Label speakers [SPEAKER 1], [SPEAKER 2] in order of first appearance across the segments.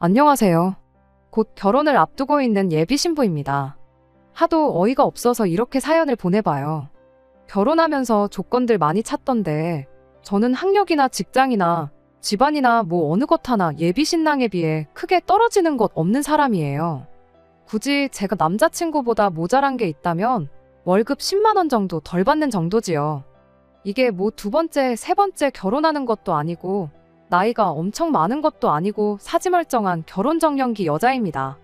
[SPEAKER 1] 안녕하세요. 곧 결혼을 앞두고 있는 예비 신부입니다. 하도 어이가 없어서 이렇게 사연을 보내봐요. 결혼하면서 조건들 많이 찾던데 저는 학력이나 직장이나 집안이나 뭐 어느 것 하나 예비 신랑에 비해 크게 떨어지는 것 없는 사람이에요. 굳이 제가 남자친구보다 모자란 게 있다면 월급 10만 원 정도 덜 받는 정도지요. 이게 뭐 두 번째, 세 번째 결혼하는 것도 아니고 나이가 엄청 많은 것도 아니고 사지멀쩡한 결혼정년기 여자입니다.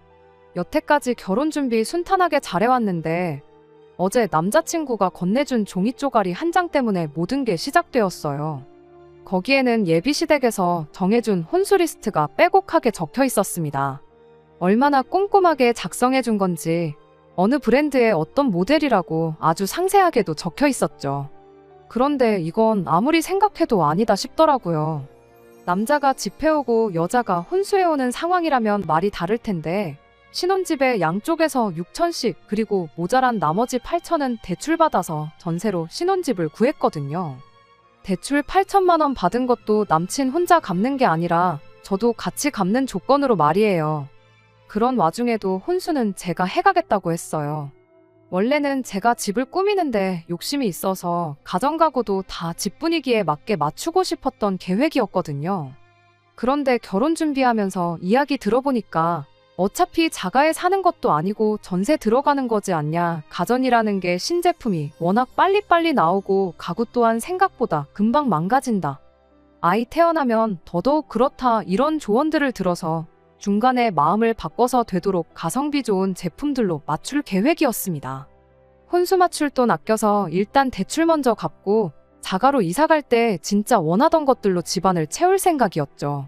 [SPEAKER 1] 여태까지 결혼 준비 순탄하게 잘해왔는데 어제 남자친구가 건네준 종이 쪼가리 한 장 때문에 모든 게 시작되었어요. 거기에는 예비시댁에서 정해준 혼수 리스트가 빼곡하게 적혀 있었습니다. 얼마나 꼼꼼하게 작성해준 건지 어느 브랜드의 어떤 모델이라고 아주 상세하게도 적혀 있었죠. 그런데 이건 아무리 생각해도 아니다 싶더라고요. 남자가 집해오고 여자가 혼수해오는 상황이라면 말이 다를 텐데 신혼집에 양쪽에서 6천씩 그리고 모자란 나머지 8천은 대출받아서 전세로 신혼집을 구했거든요. 대출 8천만 원 받은 것도 남친 혼자 갚는 게 아니라 저도 같이 갚는 조건으로 말이에요. 그런 와중에도 혼수는 제가 해가겠다고 했어요. 원래는 제가 집을 꾸미는데 욕심이 있어서 가정가구도 다 집 분위기에 맞게 맞추고 싶었던 계획이었거든요. 그런데 결혼 준비하면서 이야기 들어보니까 어차피 자가에 사는 것도 아니고 전세 들어가는 거지 않냐. 가전이라는 게 신제품이 워낙 빨리빨리 나오고 가구 또한 생각보다 금방 망가진다. 아이 태어나면 더더욱 그렇다. 이런 조언들을 들어서 중간에 마음을 바꿔서 되도록 가성비 좋은 제품들로 맞출 계획이었습니다. 혼수 맞출 돈 아껴서 일단 대출 먼저 갚고 자가로 이사갈 때 진짜 원하던 것들로 집안을 채울 생각이었죠.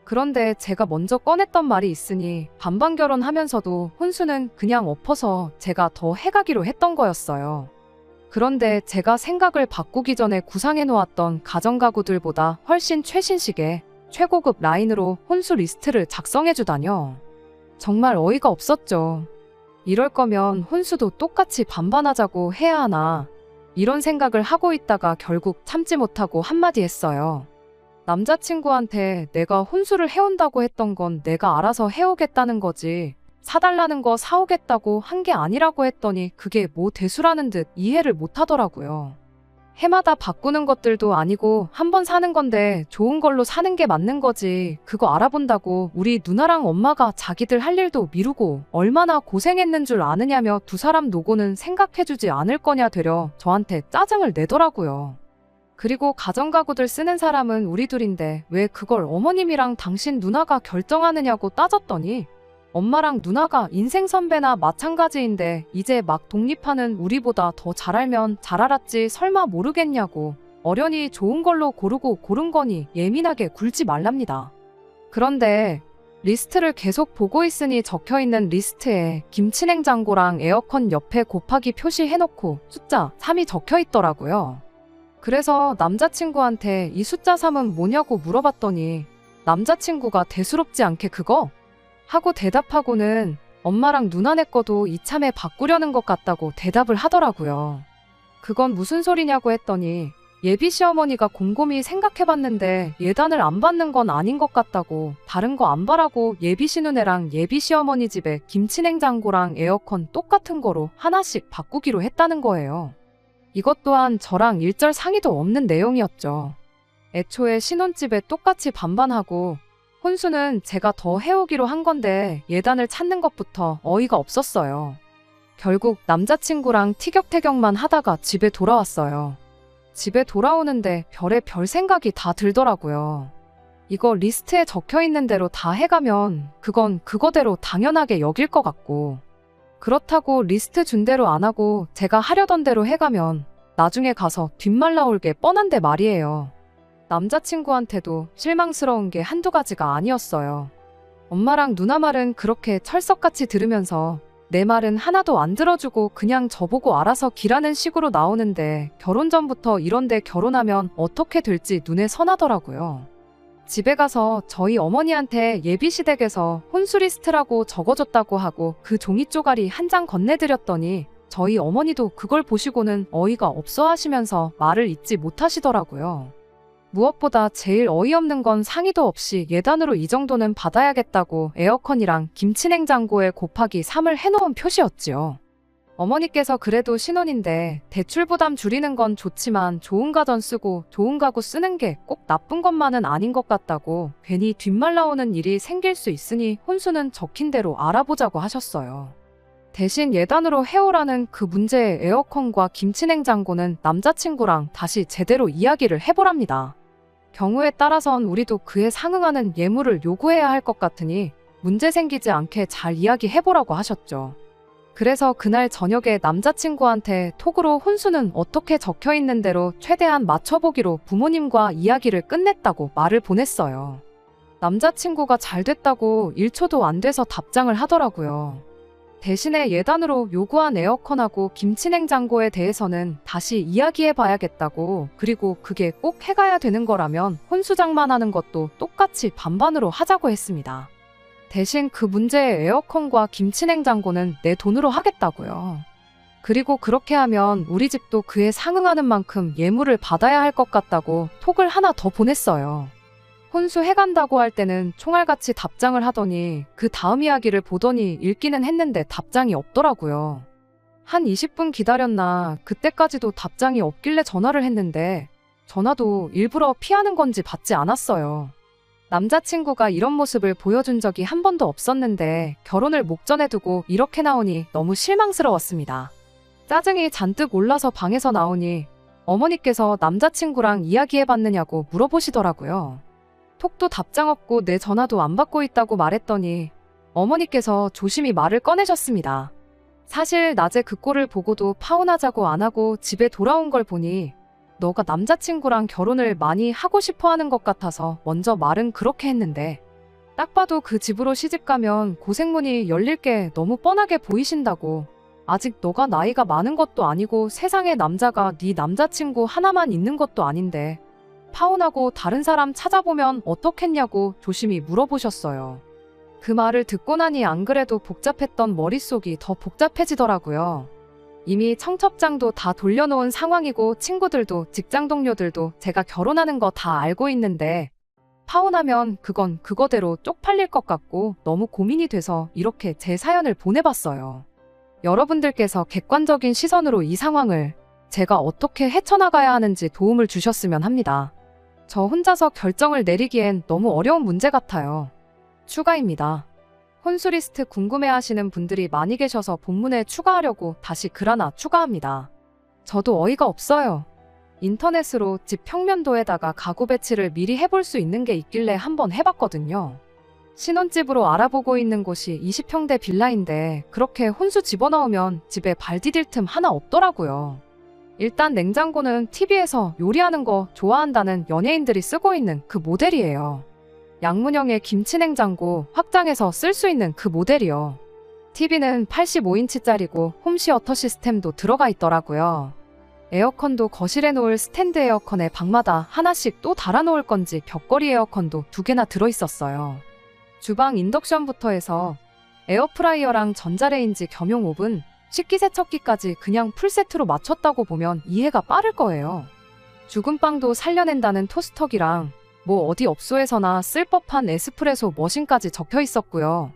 [SPEAKER 1] 그런데 제가 먼저 꺼냈던 말이 있으니 반반 결혼하면서도 혼수는 그냥 엎어서 제가 더 해가기로 했던 거였어요. 그런데 제가 생각을 바꾸기 전에 구상해놓았던 가정가구들보다 훨씬 최신식의 최고급 라인으로 혼수 리스트를 작성해주다뇨. 정말 어이가 없었죠. 이럴 거면 혼수도 똑같이 반반하자고 해야 하나 이런 생각을 하고 있다가 결국 참지 못하고 한마디 했어요. 남자친구한테 내가 혼수를 해온다고 했던 건 내가 알아서 해오겠다는 거지 사달라는 거 사오겠다고 한 게 아니라고 했더니 그게 뭐 대수라는 듯 이해를 못하더라고요. 해마다 바꾸는 것들도 아니고 한 번 사는 건데 좋은 걸로 사는 게 맞는 거지. 그거 알아본다고 우리 누나랑 엄마가 자기들 할 일도 미루고 얼마나 고생했는 줄 아느냐며 두 사람 노고는 생각해주지 않을 거냐 되려 저한테 짜증을 내더라고요. 그리고 가정가구들 쓰는 사람은 우리 둘인데 왜 그걸 어머님이랑 당신 누나가 결정하느냐고 따졌더니 엄마랑 누나가 인생 선배나 마찬가지인데 이제 막 독립하는 우리보다 더 잘 알면 잘 알았지 설마 모르겠냐고 어련히 좋은 걸로 고르고 고른 거니 예민하게 굴지 말랍니다. 그런데 리스트를 계속 보고 있으니 적혀있는 리스트에 김치냉장고랑 에어컨 옆에 곱하기 표시해놓고 숫자 3이 적혀있더라고요. 그래서 남자친구한테 이 숫자 3은 뭐냐고 물어봤더니 남자친구가 대수롭지 않게 그거? 하고 대답하고는 엄마랑 누나네 거도 이참에 바꾸려는 것 같다고 대답을 하더라고요. 그건 무슨 소리냐고 했더니 예비 시어머니가 곰곰이 생각해봤는데 예단을 안 받는 건 아닌 것 같다고 다른 거 안 바라고 예비 시누네랑 예비 시어머니 집에 김치냉장고랑 에어컨 똑같은 거로 하나씩 바꾸기로 했다는 거예요. 이것 또한 저랑 일절 상의도 없는 내용이었죠. 애초에 신혼집에 똑같이 반반하고 혼수는 제가 더 해오기로 한 건데 예단을 찾는 것부터 어이가 없었어요. 결국 남자친구랑 티격태격만 하다가 집에 돌아왔어요. 집에 돌아오는데 별의별 생각이 다 들더라고요. 이거 리스트에 적혀있는 대로 다 해가면 그건 그거대로 당연하게 여길 것 같고 그렇다고 리스트 준 대로 안 하고 제가 하려던 대로 해가면 나중에 가서 뒷말 나올 게 뻔한데 말이에요. 남자친구한테도 실망스러운 게 한두 가지가 아니었어요. 엄마랑 누나 말은 그렇게 철석같이 들으면서 내 말은 하나도 안 들어주고 그냥 저보고 알아서 기라는 식으로 나오는데 결혼 전부터 이런데 결혼하면 어떻게 될지 눈에 선하더라고요. 집에 가서 저희 어머니한테 예비시댁에서 혼수 리스트라고 적어줬다고 하고 그 종이 쪼가리 한 장 건네드렸더니 저희 어머니도 그걸 보시고는 어이가 없어 하시면서 말을 잇지 못하시더라고요. 무엇보다 제일 어이없는 건 상의도 없이 예단으로 이 정도는 받아야겠다고 에어컨이랑 김치냉장고에 곱하기 3을 해놓은 표시였지요. 어머니께서 그래도 신혼인데 대출 부담 줄이는 건 좋지만 좋은 가전 쓰고 좋은 가구 쓰는 게 꼭 나쁜 것만은 아닌 것 같다고 괜히 뒷말 나오는 일이 생길 수 있으니 혼수는 적힌 대로 알아보자고 하셨어요. 대신 예단으로 해오라는 그 문제의 에어컨과 김치냉장고는 남자친구랑 다시 제대로 이야기를 해보랍니다. 경우에 따라선 우리도 그에 상응하는 예물을 요구해야 할 것 같으니 문제 생기지 않게 잘 이야기해보라고 하셨죠. 그래서 그날 저녁에 남자친구한테 톡으로 혼수는 어떻게 적혀있는 대로 최대한 맞춰보기로 부모님과 이야기를 끝냈다고 말을 보냈어요. 남자친구가 잘 됐다고 1초도 안 돼서 답장을 하더라고요. 대신에 예단으로 요구한 에어컨하고 김치냉장고에 대해서는 다시 이야기해봐야겠다고, 그리고 그게 꼭 해가야 되는 거라면 혼수장만하는 것도 똑같이 반반으로 하자고 했습니다. 대신 그 문제의 에어컨과 김치냉장고는 내 돈으로 하겠다고요. 그리고 그렇게 하면 우리 집도 그에 상응하는 만큼 예물을 받아야 할 것 같다고 톡을 하나 더 보냈어요. 혼수해간다고 할 때는 총알같이 답장을 하더니 그 다음 이야기를 보더니 읽기는 했는데 답장이 없더라고요. 한 20분 기다렸나 그때까지도 답장이 없길래 전화를 했는데 전화도 일부러 피하는 건지 받지 않았어요. 남자친구가 이런 모습을 보여준 적이 한 번도 없었는데 결혼을 목전에 두고 이렇게 나오니 너무 실망스러웠습니다. 짜증이 잔뜩 올라서 방에서 나오니 어머니께서 남자친구랑 이야기해봤느냐고 물어보시더라고요. 톡도 답장 없고 내 전화도 안 받고 있다고 말했더니 어머니께서 조심히 말을 꺼내셨습니다. 사실 낮에 그 꼴을 보고도 파혼하자고 안 하고 집에 돌아온 걸 보니 너가 남자친구랑 결혼을 많이 하고 싶어 하는 것 같아서 먼저 말은 그렇게 했는데 딱 봐도 그 집으로 시집가면 고생문이 열릴 게 너무 뻔하게 보이신다고. 아직 너가 나이가 많은 것도 아니고 세상에 남자가 네 남자친구 하나만 있는 것도 아닌데 파혼하고 다른 사람 찾아보면 어떻겠냐고 조심히 물어보셨어요. 그 말을 듣고 나니 안 그래도 복잡했던 머릿속이 더 복잡해지더라고요. 이미 청첩장도 다 돌려놓은 상황이고 친구들도 직장 동료들도 제가 결혼하는 거 다 알고 있는데 파혼하면 그건 그거대로 쪽팔릴 것 같고 너무 고민이 돼서 이렇게 제 사연을 보내봤어요. 여러분들께서 객관적인 시선으로 이 상황을 제가 어떻게 헤쳐나가야 하는지 도움을 주셨으면 합니다. 저 혼자서 결정을 내리기엔 너무 어려운 문제 같아요. 추가입니다. 혼수 리스트 궁금해하시는 분들이 많이 계셔서 본문에 추가하려고 다시 글 하나 추가합니다. 저도 어이가 없어요. 인터넷으로 집 평면도에다가 가구 배치를 미리 해볼 수 있는 게 있길래 한번 해봤거든요. 신혼집으로 알아보고 있는 곳이 20평대 빌라인데 그렇게 혼수 집어넣으면 집에 발 디딜 틈 하나 없더라고요. 일단 냉장고는 TV에서 요리하는 거 좋아한다는 연예인들이 쓰고 있는 그 모델이에요. 양문형의 김치냉장고 확장해서 쓸 수 있는 그 모델이요. TV는 85인치짜리고 홈시어터 시스템도 들어가 있더라고요. 에어컨도 거실에 놓을 스탠드 에어컨에 방마다 하나씩 또 달아놓을 건지 벽걸이 에어컨도 2개나 들어있었어요. 주방 인덕션부터 해서 에어프라이어랑 전자레인지 겸용 오븐, 식기세척기까지 그냥 풀세트로 맞췄다고 보면 이해가 빠를 거예요. 죽은 빵도 살려낸다는 토스터기랑 뭐 어디 업소에서나 쓸 법한 에스프레소 머신까지 적혀 있었고요.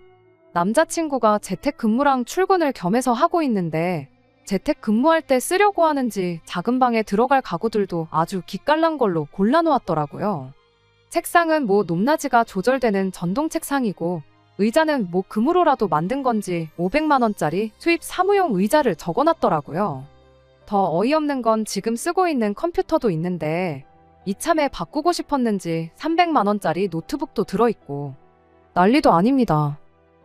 [SPEAKER 1] 남자친구가 재택근무랑 출근을 겸해서 하고 있는데 재택근무할 때 쓰려고 하는지 작은 방에 들어갈 가구들도 아주 기깔난 걸로 골라놓았더라고요. 책상은 뭐 높낮이가 조절되는 전동 책상이고 의자는 뭐 금으로라도 만든 건지 500만 원짜리 수입 사무용 의자를 적어놨더라고요. 더 어이없는 건 지금 쓰고 있는 컴퓨터도 있는데 이참에 바꾸고 싶었는지 300만 원짜리 노트북도 들어있고 난리도 아닙니다.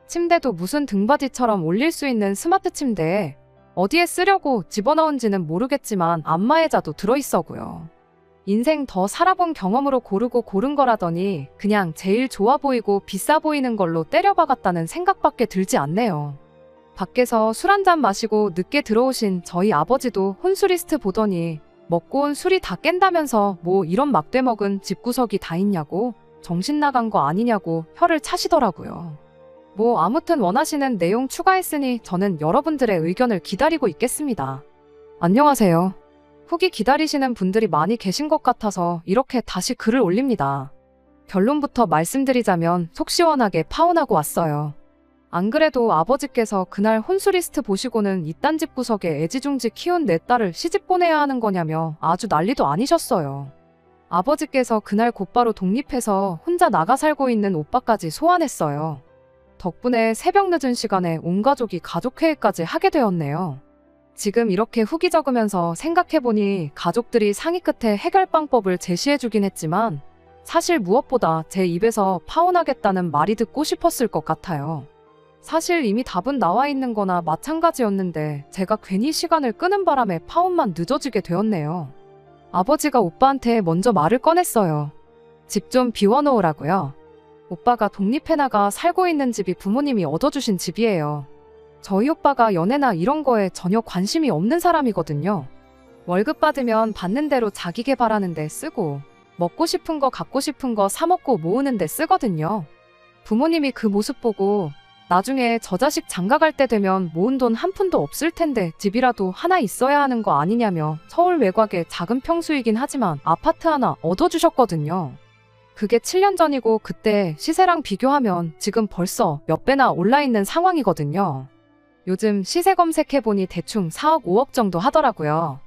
[SPEAKER 1] 침대도 무슨 등받이처럼 올릴 수 있는 스마트 침대에 어디에 쓰려고 집어넣은지는 모르겠지만 안마의자도 들어있어고요. 인생 더 살아본 경험으로 고르고 고른 거라더니 그냥 제일 좋아 보이고 비싸 보이는 걸로 때려박았다는 생각밖에 들지 않네요. 밖에서 술 한잔 마시고 늦게 들어오신 저희 아버지도 혼수 리스트 보더니 먹고 온 술이 다 깬다면서 뭐 이런 막대 먹은 집구석이 다 있냐고 정신 나간 거 아니냐고 혀를 차시더라고요. 뭐 아무튼 원하시는 내용 추가했으니 저는 여러분들의 의견을 기다리고 있겠습니다. 안녕하세요. 후기 기다리시는 분들이 많이 계신 것 같아서 이렇게 다시 글을 올립니다. 결론부터 말씀드리자면 속 시원하게 파혼하고 왔어요. 안 그래도 아버지께서 그날 혼수 리스트 보시고는 이딴 집 구석에 애지중지 키운 내 딸을 시집 보내야 하는 거냐며 아주 난리도 아니셨어요. 아버지께서 그날 곧바로 독립해서 혼자 나가 살고 있는 오빠까지 소환했어요. 덕분에 새벽 늦은 시간에 온 가족이 가족회의까지 하게 되었네요. 지금 이렇게 후기 적으면서 생각해보니 가족들이 상의 끝에 해결 방법을 제시해주긴 했지만 사실 무엇보다 제 입에서 파혼하겠다는 말이 듣고 싶었을 것 같아요. 사실 이미 답은 나와 있는 거나 마찬가지였는데 제가 괜히 시간을 끄는 바람에 파혼만 늦어지게 되었네요. 아버지가 오빠한테 먼저 말을 꺼냈어요. 집 좀 비워놓으라고요. 오빠가 독립해나가 살고 있는 집이 부모님이 얻어주신 집이에요. 저희 오빠가 연애나 이런 거에 전혀 관심이 없는 사람이거든요. 월급 받으면 받는 대로 자기 개발하는 데 쓰고 먹고 싶은 거 갖고 싶은 거 사 먹고 모으는 데 쓰거든요. 부모님이 그 모습 보고 나중에 저 자식 장가갈 때 되면 모은 돈 한 푼도 없을 텐데 집이라도 하나 있어야 하는 거 아니냐며 서울 외곽의 작은 평수이긴 하지만 아파트 하나 얻어주셨거든요. 그게 7년 전이고 그때 시세랑 비교하면 지금 벌써 몇 배나 올라있는 상황이거든요. 요즘 시세 검색해보니 대충 4억 5억 정도 하더라고요.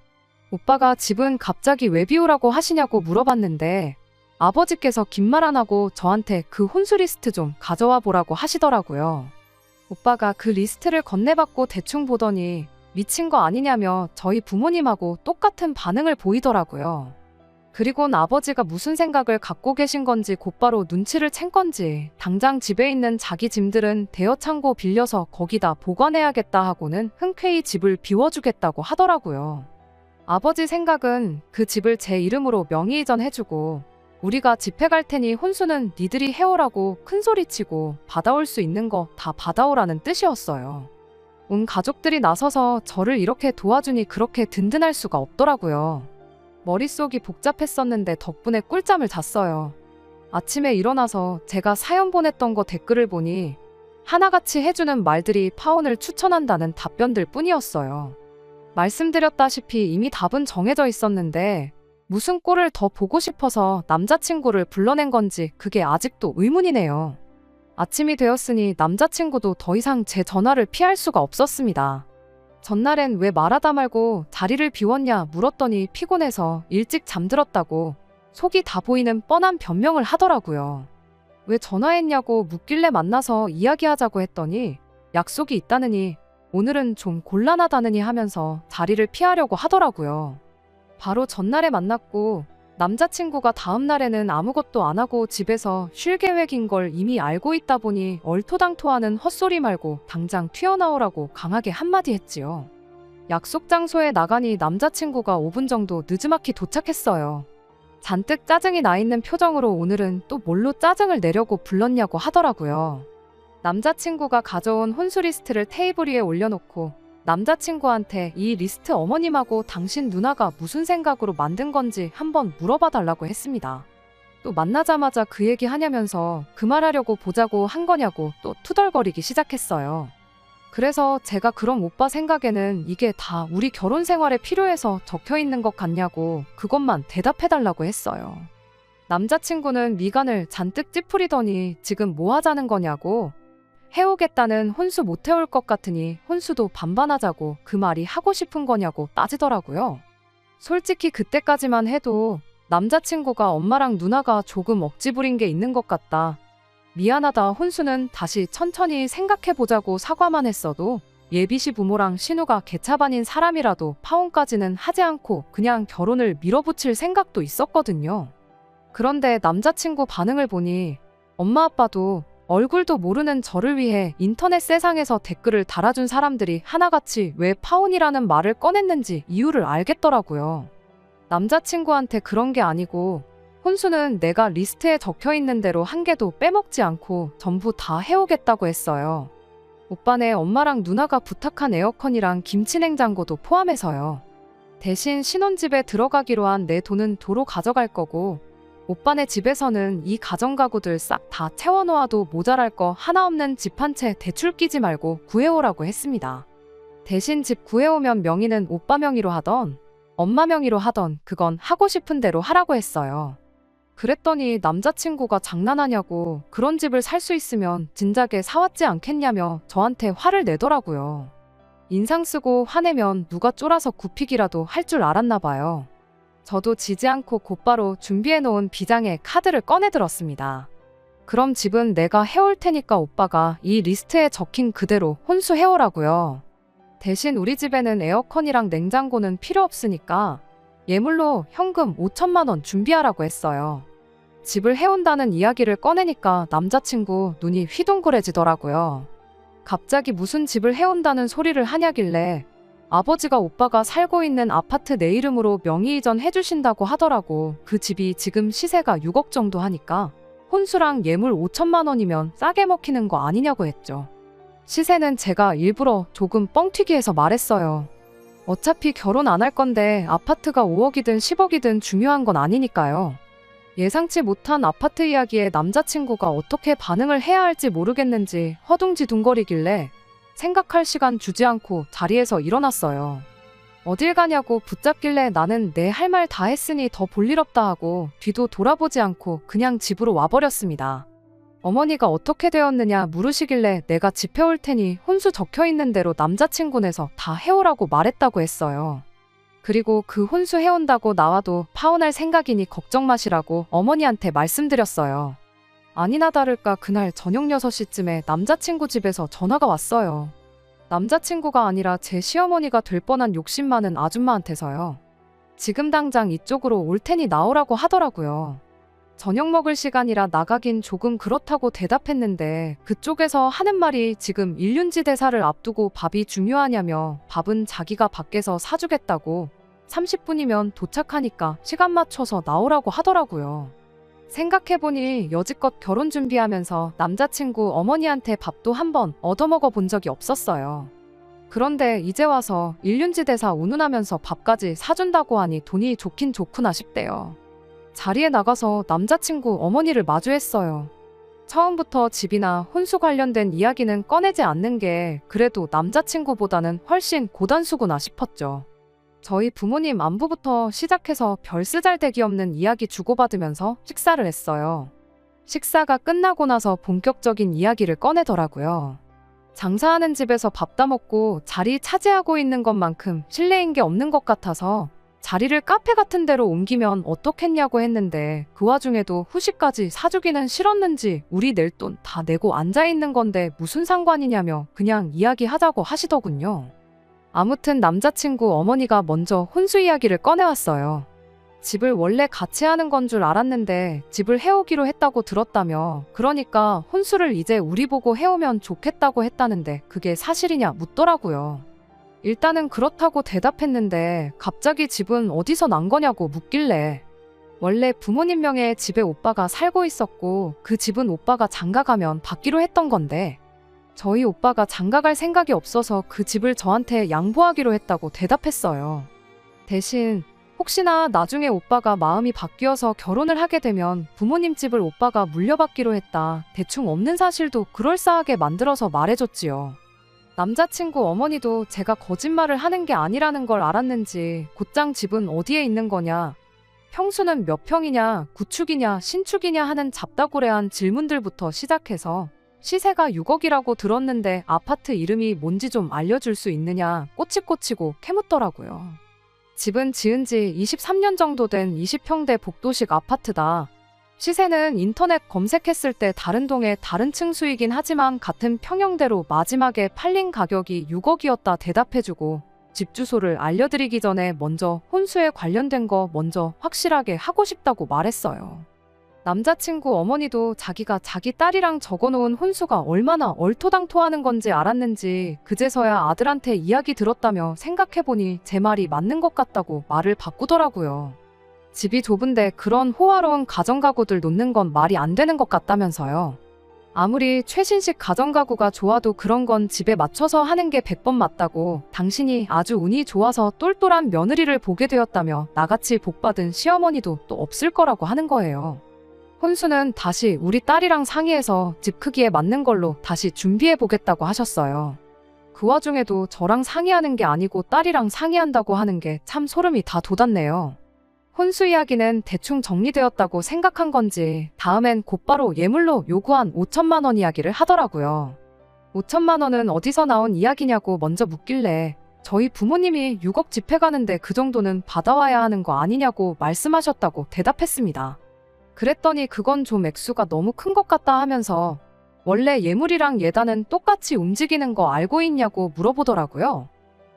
[SPEAKER 1] 오빠가 집은 갑자기 왜 비우라고 하시냐고 물어봤는데 아버지께서 긴 말 안 하고 저한테 그 혼수 리스트 좀 가져와 보라고 하시더라고요. 오빠가 그 리스트를 건네받고 대충 보더니 미친 거 아니냐며 저희 부모님하고 똑같은 반응을 보이더라고요. 그리곤 아버지가 무슨 생각을 갖고 계신 건지 곧바로 눈치를 챈 건지 당장 집에 있는 자기 짐들은 대여 창고 빌려서 거기다 보관해야겠다 하고는 흔쾌히 집을 비워주겠다고 하더라고요. 아버지 생각은 그 집을 제 이름으로 명의 이전해주고 우리가 집해 갈 테니 혼수는 니들이 해오라고 큰소리치고 받아올 수 있는 거 다 받아오라는 뜻이었어요. 온 가족들이 나서서 저를 이렇게 도와주니 그렇게 든든할 수가 없더라고요. 머릿속이 복잡했었는데 덕분에 꿀잠을 잤어요. 아침에 일어나서 제가 사연 보냈던 거 댓글을 보니 하나같이 해주는 말들이 파혼을 추천한다는 답변들 뿐이었어요. 말씀드렸다시피 이미 답은 정해져 있었는데 무슨 꼴을 더 보고 싶어서 남자친구를 불러낸 건지 그게 아직도 의문이네요. 아침이 되었으니 남자친구도 더 이상 제 전화를 피할 수가 없었습니다. 전날엔 왜 말하다 말고 자리를 비웠냐 물었더니 피곤해서 일찍 잠들었다고 속이 다 보이는 뻔한 변명을 하더라고요. 왜 전화했냐고 묻길래 만나서 이야기하자고 했더니 약속이 있다느니 오늘은 좀 곤란하다느니 하면서 자리를 피하려고 하더라고요. 바로 전날에 만났고 남자친구가 다음날에는 아무것도 안 하고 집에서 쉴 계획인 걸 이미 알고 있다 보니 얼토당토하는 헛소리 말고 당장 튀어나오라고 강하게 한마디 했지요. 약속 장소에 나가니 남자친구가 5분 정도 느지막이 도착했어요. 잔뜩 짜증이 나 있는 표정으로 오늘은 또 뭘로 짜증을 내려고 불렀냐고 하더라고요. 남자친구가 가져온 혼수 리스트를 테이블 위에 올려놓고 남자친구한테 이 리스트 어머님하고 당신 누나가 무슨 생각으로 만든 건지 한번 물어봐 달라고 했습니다. 또 만나자마자 그 얘기 하냐면서 그 말하려고 보자고 한 거냐고 또 투덜거리기 시작했어요. 그래서 제가 그럼 오빠 생각에는 이게 다 우리 결혼 생활에 필요해서 적혀 있는 것 같냐고 그것만 대답해 달라고 했어요. 남자친구는 미간을 잔뜩 찌푸리더니 지금 뭐 하자는 거냐고 해오겠다는 혼수 못 해올 것 같으니 혼수도 반반하자고 그 말이 하고 싶은 거냐고 따지더라고요. 솔직히 그때까지만 해도 남자친구가 엄마랑 누나가 조금 억지 부린 게 있는 것 같다. 미안하다 혼수는 다시 천천히 생각해보자고 사과만 했어도 예비시 부모랑 신우가 개차반인 사람이라도 파혼까지는 하지 않고 그냥 결혼을 밀어붙일 생각도 있었거든요. 그런데 남자친구 반응을 보니 엄마 아빠도 얼굴도 모르는 저를 위해 인터넷 세상에서 댓글을 달아준 사람들이 하나같이 왜 파혼이라는 말을 꺼냈는지 이유를 알겠더라고요. 남자친구한테 그런 게 아니고 혼수는 내가 리스트에 적혀있는 대로 한 개도 빼먹지 않고 전부 다 해오겠다고 했어요. 오빠네 엄마랑 누나가 부탁한 에어컨이랑 김치냉장고도 포함해서요. 대신 신혼집에 들어가기로 한 내 돈은 도로 가져갈 거고 오빠네 집에서는 이 가전가구들 싹 다 채워놓아도 모자랄 거 하나 없는 집 한 채 대출 끼지 말고 구해오라고 했습니다. 대신 집 구해오면 명의는 오빠 명의로 하던 엄마 명의로 하던 그건 하고 싶은 대로 하라고 했어요. 그랬더니 남자친구가 장난하냐고 그런 집을 살 수 있으면 진작에 사왔지 않겠냐며 저한테 화를 내더라고요. 인상 쓰고 화내면 누가 쫄아서 굽히기라도 할 줄 알았나 봐요. 저도 지지 않고 곧바로 준비해놓은 비장의 카드를 꺼내들었습니다. 그럼 집은 내가 해올 테니까 오빠가 이 리스트에 적힌 그대로 혼수해오라고요. 대신 우리 집에는 에어컨이랑 냉장고는 필요 없으니까 예물로 현금 5천만 원 준비하라고 했어요. 집을 해온다는 이야기를 꺼내니까 남자친구 눈이 휘둥그레지더라고요. 갑자기 무슨 집을 해온다는 소리를 하냐길래 아버지가 오빠가 살고 있는 아파트 내 이름으로 명의 이전 해주신다고 하더라고. 그 집이 지금 시세가 6억 정도 하니까 혼수랑 예물 5천만 원이면 싸게 먹히는 거 아니냐고 했죠. 시세는 제가 일부러 조금 뻥튀기해서 말했어요. 어차피 결혼 안 할 건데 아파트가 5억이든 10억이든 중요한 건 아니니까요. 예상치 못한 아파트 이야기에 남자친구가 어떻게 반응을 해야 할지 모르겠는지 허둥지둥거리길래 생각할 시간 주지 않고 자리에서 일어났어요. 어딜 가냐고 붙잡길래 나는 내 할 말 다 했으니 더 볼일 없다 하고 뒤도 돌아보지 않고 그냥 집으로 와버렸습니다. 어머니가 어떻게 되었느냐 물으시길래 내가 집 해올 테니 혼수 적혀있는 대로 남자친구네서 다 해오라고 말했다고 했어요. 그리고 그 혼수 해온다고 나와도 파혼할 생각이니 걱정 마시라고 어머니한테 말씀드렸어요. 아니나 다를까 그날 저녁 6시쯤에 남자친구 집에서 전화가 왔어요. 남자친구가 아니라 제 시어머니가 될 뻔한 욕심 많은 아줌마한테서요. 지금 당장 이쪽으로 올 테니 나오라고 하더라고요. 저녁 먹을 시간이라 나가긴 조금 그렇다고 대답했는데 그쪽에서 하는 말이 지금 일륜지 대사를 앞두고 밥이 중요하냐며 밥은 자기가 밖에서 사주겠다고 30분이면 도착하니까 시간 맞춰서 나오라고 하더라고요. 생각해보니 여지껏 결혼 준비하면서 남자친구 어머니한테 밥도 한번 얻어먹어 본 적이 없었어요. 그런데 이제 와서 일륜지 대사 운운하면서 밥까지 사준다고 하니 돈이 좋긴 좋구나 싶대요. 자리에 나가서 남자친구 어머니를 마주했어요. 처음부터 집이나 혼수 관련된 이야기는 꺼내지 않는 게 그래도 남자친구보다는 훨씬 고단수구나 싶었죠. 저희 부모님 안부부터 시작해서 별 쓰잘데기 없는 이야기 주고받으면서 식사를 했어요. 식사가 끝나고 나서 본격적인 이야기를 꺼내더라고요. 장사하는 집에서 밥 다 먹고 자리 차지하고 있는 것만큼 실례인 게 없는 것 같아서 자리를 카페 같은 데로 옮기면 어떻겠냐고 했는데 그 와중에도 후식까지 사주기는 싫었는지 우리 낼 돈 다 내고 앉아있는 건데 무슨 상관이냐며 그냥 이야기하자고 하시더군요. 아무튼 남자친구 어머니가 먼저 혼수 이야기를 꺼내왔어요. 집을 원래 같이 하는 건 줄 알았는데 집을 해오기로 했다고 들었다며 그러니까 혼수를 이제 우리 보고 해오면 좋겠다고 했다는데 그게 사실이냐 묻더라고요. 일단은 그렇다고 대답했는데 갑자기 집은 어디서 난 거냐고 묻길래 원래 부모님 명의의 집에 오빠가 살고 있었고 그 집은 오빠가 장가가면 받기로 했던 건데 저희 오빠가 장가갈 생각이 없어서 그 집을 저한테 양보하기로 했다고 대답했어요. 대신 혹시나 나중에 오빠가 마음이 바뀌어서 결혼을 하게 되면 부모님 집을 오빠가 물려받기로 했다. 대충 없는 사실도 그럴싸하게 만들어서 말해줬지요. 남자친구 어머니도 제가 거짓말을 하는 게 아니라는 걸 알았는지 곧장 집은 어디에 있는 거냐, 평수는 몇 평이냐, 구축이냐, 신축이냐 하는 잡다구레한 질문들부터 시작해서 시세가 6억이라고 들었는데 아파트 이름이 뭔지 좀 알려줄 수 있느냐 꼬치꼬치고 캐묻더라고요. 집은 지은 지 23년 정도 된 20평대 복도식 아파트다. 시세는 인터넷 검색했을 때 다른 동의 다른 층수이긴 하지만 같은 평형대로 마지막에 팔린 가격이 6억이었다 대답해주고 집 주소를 알려드리기 전에 먼저 혼수에 관련된 거 먼저 확실하게 하고 싶다고 말했어요. 남자친구 어머니도 자기가 자기 딸이랑 적어놓은 혼수가 얼마나 얼토당토하는 건지 알았는지 그제서야 아들한테 이야기 들었다며 생각해보니 제 말이 맞는 것 같다고 말을 바꾸더라고요. 집이 좁은데 그런 호화로운 가정가구들 놓는 건 말이 안 되는 것 같다면서요. 아무리 최신식 가정가구가 좋아도 그런 건 집에 맞춰서 하는 게 100번 맞다고 당신이 아주 운이 좋아서 똘똘한 며느리를 보게 되었다며 나같이 복받은 시어머니도 또 없을 거라고 하는 거예요. 혼수는 다시 우리 딸이랑 상의해서 집 크기에 맞는 걸로 다시 준비해 보겠다고 하셨어요. 그 와중에도 저랑 상의하는 게 아니고 딸이랑 상의한다고 하는 게 참 소름이 다 돋았네요. 혼수 이야기는 대충 정리되었다고 생각한 건지 다음엔 곧바로 예물로 요구한 5천만 원 이야기를 하더라고요. 5천만 원은 어디서 나온 이야기냐고 먼저 묻길래 저희 부모님이 6억 집회 가는데 그 정도는 받아와야 하는 거 아니냐고 말씀하셨다고 대답했습니다. 그랬더니 그건 좀 액수가 너무 큰 것 같다 하면서 원래 예물이랑 예단은 똑같이 움직이는 거 알고 있냐고 물어보더라고요.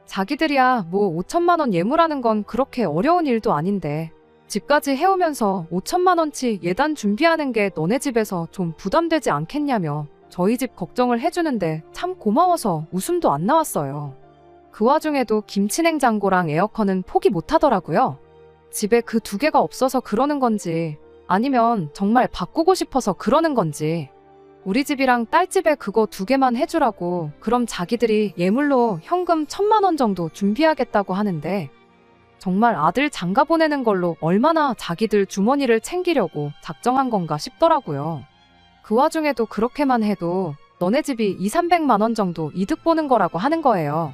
[SPEAKER 1] 자기들이야 뭐 5천만 원 예물하는 건 그렇게 어려운 일도 아닌데 집까지 해오면서 5천만 원치 예단 준비하는 게 너네 집에서 좀 부담되지 않겠냐며 저희 집 걱정을 해주는데 참 고마워서 웃음도 안 나왔어요. 그 와중에도 김치냉장고랑 에어컨은 포기 못하더라고요. 집에 그 두 개가 없어서 그러는 건지 아니면 정말 바꾸고 싶어서 그러는 건지 우리 집이랑 딸 집에 그거 두 개만 해주라고 그럼 자기들이 예물로 현금 1,000만 원 정도 준비하겠다고 하는데 정말 아들 장가 보내는 걸로 얼마나 자기들 주머니를 챙기려고 작정한 건가 싶더라고요. 그 와중에도 그렇게만 해도 너네 집이 200~300만 원 정도 이득 보는 거라고 하는 거예요.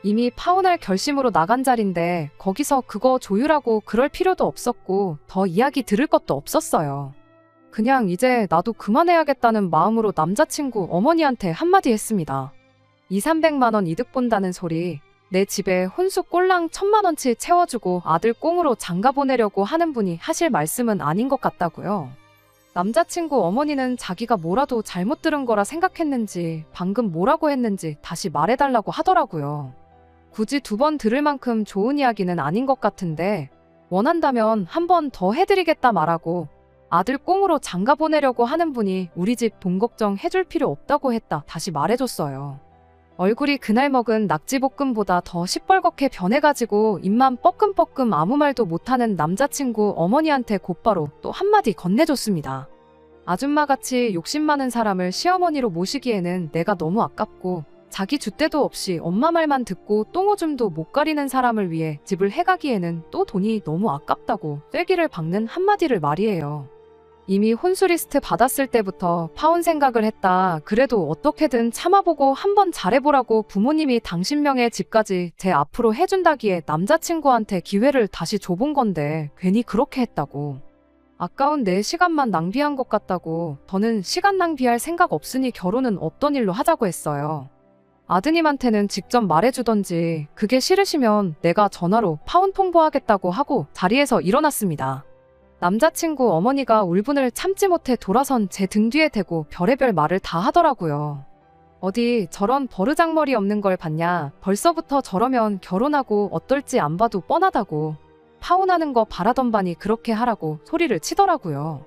[SPEAKER 1] 이미 파혼할 결심으로 나간 자리인데 거기서 그거 조율하고 그럴 필요도 없었고 더 이야기 들을 것도 없었어요. 그냥 이제 나도 그만해야겠다는 마음으로 남자친구 어머니한테 한마디 했습니다. 200~300만 원 이득 본다는 소리 내 집에 혼수 꼴랑 1,000만 원치 채워주고 아들 꽁으로 장가 보내려고 하는 분이 하실 말씀은 아닌 것 같다고요. 남자친구 어머니는 자기가 뭐라도 잘못 들은 거라 생각했는지 방금 뭐라고 했는지 다시 말해달라고 하더라고요. 굳이 2번 들을 만큼 좋은 이야기는 아닌 것 같은데 원한다면 한 번 더 해드리겠다 말하고 아들 꽁으로 장가 보내려고 하는 분이 우리 집 돈 걱정 해줄 필요 없다고 했다 다시 말해줬어요. 얼굴이 그날 먹은 낙지볶음보다 더 시뻘겋게 변해가지고 입만 뻐끔뻐끔 아무 말도 못하는 남자친구 어머니한테 곧바로 또 한마디 건네줬습니다. 아줌마같이 욕심 많은 사람을 시어머니로 모시기에는 내가 너무 아깝고 자기 줏대도 없이 엄마 말만 듣고 똥오줌도 못 가리는 사람을 위해 집을 해가기에는 또 돈이 너무 아깝다고 쐐기를 박는 한마디를 말이에요. 이미 혼수 리스트 받았을 때부터 파혼 생각을 했다. 그래도 어떻게든 참아보고 한번 잘해보라고 부모님이 당신 명의 집까지 제 앞으로 해준다기에 남자친구한테 기회를 다시 줘본 건데 괜히 그렇게 했다고. 아까운 내 시간만 낭비한 것 같다고. 더는 시간 낭비할 생각 없으니 결혼은 없던 일로 하자고 했어요. 아드님한테는 직접 말해주던지 그게 싫으시면 내가 전화로 파혼 통보하겠다고 하고 자리에서 일어났습니다. 남자친구 어머니가 울분을 참지 못해 돌아선 제 등 뒤에 대고 별의별 말을 다 하더라고요. 어디 저런 버르장머리 없는 걸 봤냐. 벌써부터 저러면 결혼하고 어떨지 안 봐도 뻔하다고. 파혼하는 거 바라던 바니 그렇게 하라고 소리를 치더라고요.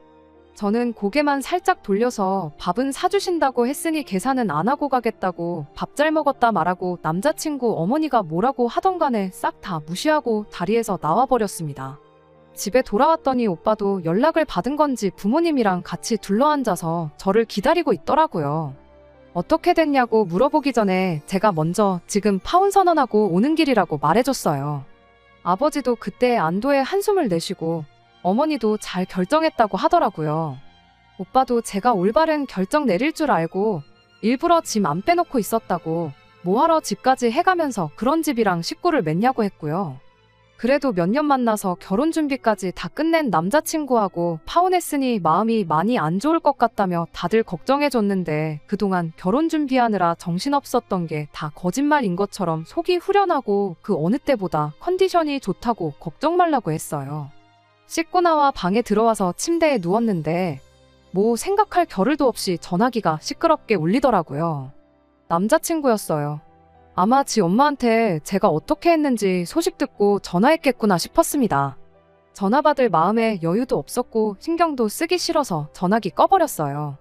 [SPEAKER 1] 저는 고개만 살짝 돌려서 밥은 사주신다고 했으니 계산은 안 하고 가겠다고 밥 잘 먹었다 말하고 남자친구 어머니가 뭐라고 하던 간에 싹 다 무시하고 자리에서 나와버렸습니다. 집에 돌아왔더니 오빠도 연락을 받은 건지 부모님이랑 같이 둘러앉아서 저를 기다리고 있더라고요. 어떻게 됐냐고 물어보기 전에 제가 먼저 지금 파혼 선언하고 오는 길이라고 말해줬어요. 아버지도 그때 안도의 한숨을 내쉬고 어머니도 잘 결정했다고 하더라고요. 오빠도 제가 올바른 결정 내릴 줄 알고 일부러 짐 안 빼놓고 있었다고 뭐하러 집까지 해가면서 그런 집이랑 식구를 맺냐고 했고요. 그래도 몇 년 만나서 결혼 준비까지 다 끝낸 남자친구하고 파혼했으니 마음이 많이 안 좋을 것 같다며 다들 걱정해줬는데 그동안 결혼 준비하느라 정신없었던 게 다 거짓말인 것처럼 속이 후련하고 그 어느 때보다 컨디션이 좋다고 걱정 말라고 했어요. 씻고 나와 방에 들어와서 침대에 누웠는데 뭐 생각할 겨를도 없이 전화기가 시끄럽게 울리더라고요. 남자친구였어요. 아마 지 엄마한테 제가 어떻게 했는지 소식 듣고 전화했겠구나 싶었습니다. 전화 받을 마음에 여유도 없었고 신경도 쓰기 싫어서 전화기 꺼버렸어요.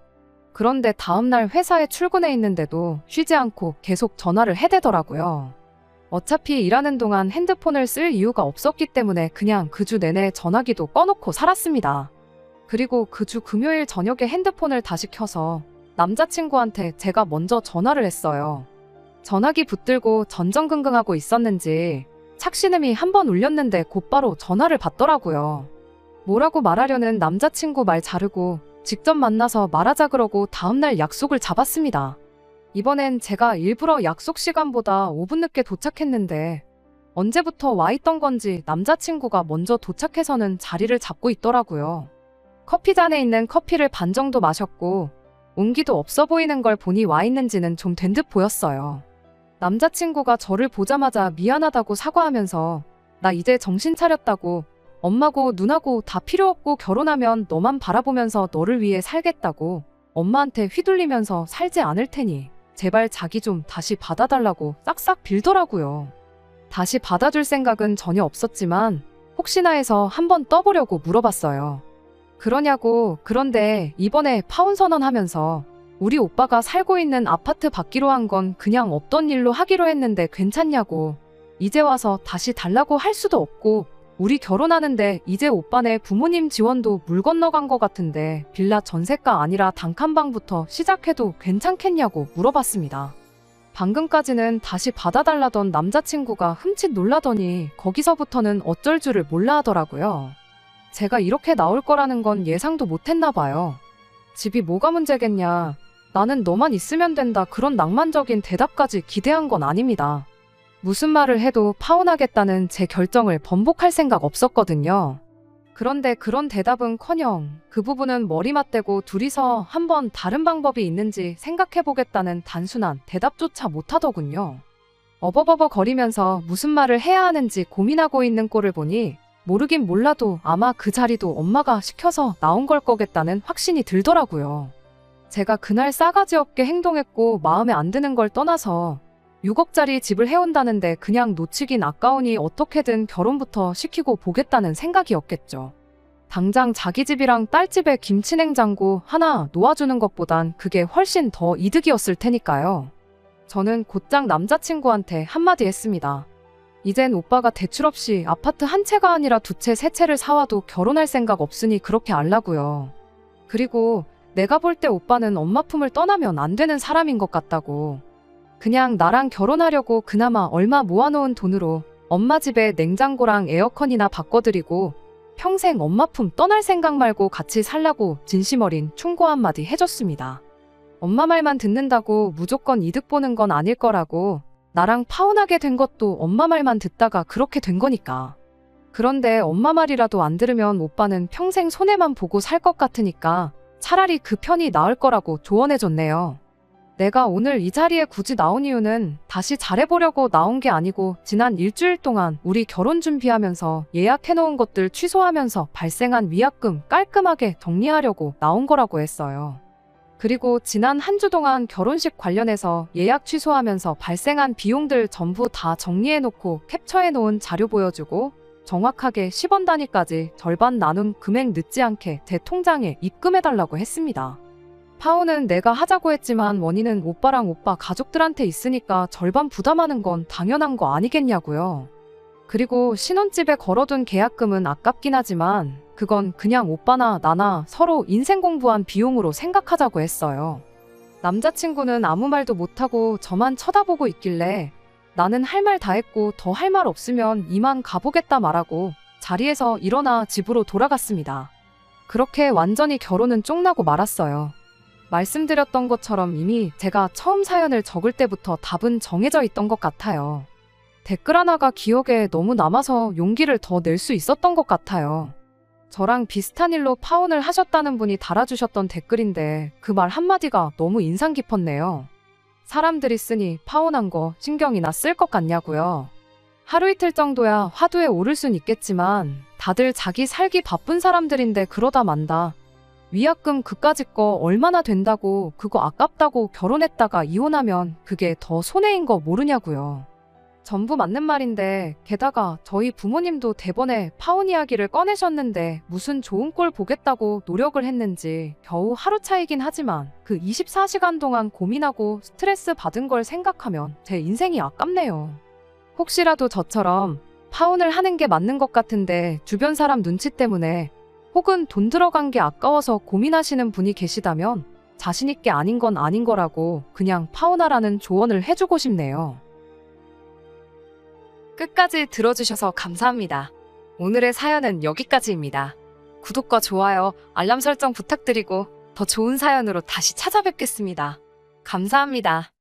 [SPEAKER 1] 그런데 다음날 회사에 출근해 있는데도 쉬지 않고 계속 전화를 해대더라고요. 어차피 일하는 동안 핸드폰을 쓸 이유가 없었기 때문에 그냥 그 주 내내 전화기도 꺼놓고 살았습니다. 그리고 그 주 금요일 저녁에 핸드폰을 다시 켜서 남자친구한테 제가 먼저 전화를 했어요. 전화기 붙들고 전전긍긍하고 있었는지 착신음이 한 번 울렸는데 곧바로 전화를 받더라고요. 뭐라고 말하려는 남자친구 말 자르고 직접 만나서 말하자 그러고 다음날 약속을 잡았습니다. 이번엔 제가 일부러 약속 시간보다 5분 늦게 도착했는데 언제부터 와 있던 건지 남자친구가 먼저 도착해서는 자리를 잡고 있더라고요. 커피잔에 있는 커피를 반 정도 마셨고 온기도 없어 보이는 걸 보니 와 있는지는 좀 된 듯 보였어요. 남자친구가 저를 보자마자 미안하다고 사과하면서 나 이제 정신 차렸다고, 엄마고 누나고 다 필요 없고 결혼하면 너만 바라보면서 너를 위해 살겠다고, 엄마한테 휘둘리면서 살지 않을 테니 제발 자기 좀 다시 받아달라고 싹싹 빌더라고요. 다시 받아줄 생각은 전혀 없었지만 혹시나 해서 한번 떠보려고 물어봤어요. 그러냐고. 그런데 이번에 파혼 선언하면서 우리 오빠가 살고 있는 아파트 받기로 한 건 그냥 없던 일로 하기로 했는데 괜찮냐고. 이제 와서 다시 달라고 할 수도 없고 우리 결혼하는데 이제 오빠네 부모님 지원도 물 건너간 것 같은데 빌라 전세가 아니라 단칸방부터 시작해도 괜찮겠냐고 물어봤습니다. 방금까지는 다시 받아달라던 남자친구가 흠칫 놀라더니 거기서부터는 어쩔 줄을 몰라 하더라고요. 제가 이렇게 나올 거라는 건 예상도 못했나 봐요. 집이 뭐가 문제겠냐. 나는 너만 있으면 된다. 그런 낭만적인 대답까지 기대한 건 아닙니다. 무슨 말을 해도 파혼하겠다는 제 결정을 번복할 생각 없었거든요. 그런데 그런 대답은커녕 그 부분은 머리 맞대고 둘이서 한번 다른 방법이 있는지 생각해보겠다는 단순한 대답조차 못하더군요. 어버버버 거리면서 무슨 말을 해야 하는지 고민하고 있는 꼴을 보니 모르긴 몰라도 아마 그 자리도 엄마가 시켜서 나온 걸 거겠다는 확신이 들더라고요. 제가 그날 싸가지 없게 행동했고 마음에 안 드는 걸 떠나서 6억짜리 집을 해온다는데 그냥 놓치긴 아까우니 어떻게든 결혼부터 시키고 보겠다는 생각이었겠죠. 당장 자기 집이랑 딸 집에 김치냉장고 하나 놓아주는 것보단 그게 훨씬 더 이득이었을 테니까요. 저는 곧장 남자친구한테 한마디 했습니다. 이젠 오빠가 대출 없이 아파트 한 채가 아니라 두 채, 세 채를 사와도 결혼할 생각 없으니 그렇게 알라고요. 그리고 내가 볼 때 오빠는 엄마 품을 떠나면 안 되는 사람인 것 같다고. 그냥 나랑 결혼하려고 그나마 얼마 모아놓은 돈으로 엄마 집에 냉장고랑 에어컨이나 바꿔드리고 평생 엄마 품 떠날 생각 말고 같이 살라고 진심 어린 충고 한마디 해줬습니다. 엄마 말만 듣는다고 무조건 이득 보는 건 아닐 거라고. 나랑 파혼하게 된 것도 엄마 말만 듣다가 그렇게 된 거니까. 그런데 엄마 말이라도 안 들으면 오빠는 평생 손해만 보고 살 것 같으니까 차라리 그 편이 나을 거라고 조언해줬네요. 내가 오늘 이 자리에 굳이 나온 이유는 다시 잘해보려고 나온 게 아니고 지난 일주일 동안 우리 결혼 준비하면서 예약해놓은 것들 취소하면서 발생한 위약금 깔끔하게 정리하려고 나온 거라고 했어요. 그리고 지난 한 주 동안 결혼식 관련해서 예약 취소하면서 발생한 비용들 전부 다 정리해놓고 캡처해놓은 자료 보여주고 정확하게 10원 단위까지 절반 나눈 금액 늦지 않게 제 통장에 입금해달라고 했습니다. 파혼은 내가 하자고 했지만 원인은 오빠랑 오빠 가족들한테 있으니까 절반 부담하는 건 당연한 거 아니겠냐고요. 그리고 신혼집에 걸어둔 계약금은 아깝긴 하지만 그건 그냥 오빠나 나나 서로 인생 공부한 비용으로 생각하자고 했어요. 남자친구는 아무 말도 못하고 저만 쳐다보고 있길래 나는 할 말 다 했고 더 할 말 없으면 이만 가보겠다 말하고 자리에서 일어나 집으로 돌아갔습니다. 그렇게 완전히 결혼은 쫑나고 말았어요. 말씀드렸던 것처럼 이미 제가 처음 사연을 적을 때부터 답은 정해져 있던 것 같아요. 댓글 하나가 기억에 너무 남아서 용기를 더 낼 수 있었던 것 같아요. 저랑 비슷한 일로 파혼을 하셨다는 분이 달아주셨던 댓글인데 그 말 한마디가 너무 인상 깊었네요. 사람들이 쓰니 파혼한 거 신경이나 쓸 것 같냐고요. 하루 이틀 정도야 화두에 오를 순 있겠지만 다들 자기 살기 바쁜 사람들인데 그러다 만다. 위약금 그까짓 거 얼마나 된다고 그거 아깝다고 결혼했다가 이혼하면 그게 더 손해인 거 모르냐고요. 전부 맞는 말인데 게다가 저희 부모님도 대번에 파혼 이야기를 꺼내셨는데 무슨 좋은 꼴 보겠다고 노력을 했는지 겨우 하루 차이긴 하지만 그 24시간 동안 고민하고 스트레스 받은 걸 생각하면 제 인생이 아깝네요. 혹시라도 저처럼 파혼을 하는 게 맞는 것 같은데 주변 사람 눈치 때문에 혹은 돈 들어간 게 아까워서 고민하시는 분이 계시다면 자신있게 아닌 건 아닌 거라고 그냥 파혼하라는 조언을 해주고 싶네요. 끝까지 들어주셔서 감사합니다. 오늘의 사연은 여기까지입니다. 구독과 좋아요, 알람 설정 부탁드리고 더 좋은 사연으로 다시 찾아뵙겠습니다. 감사합니다.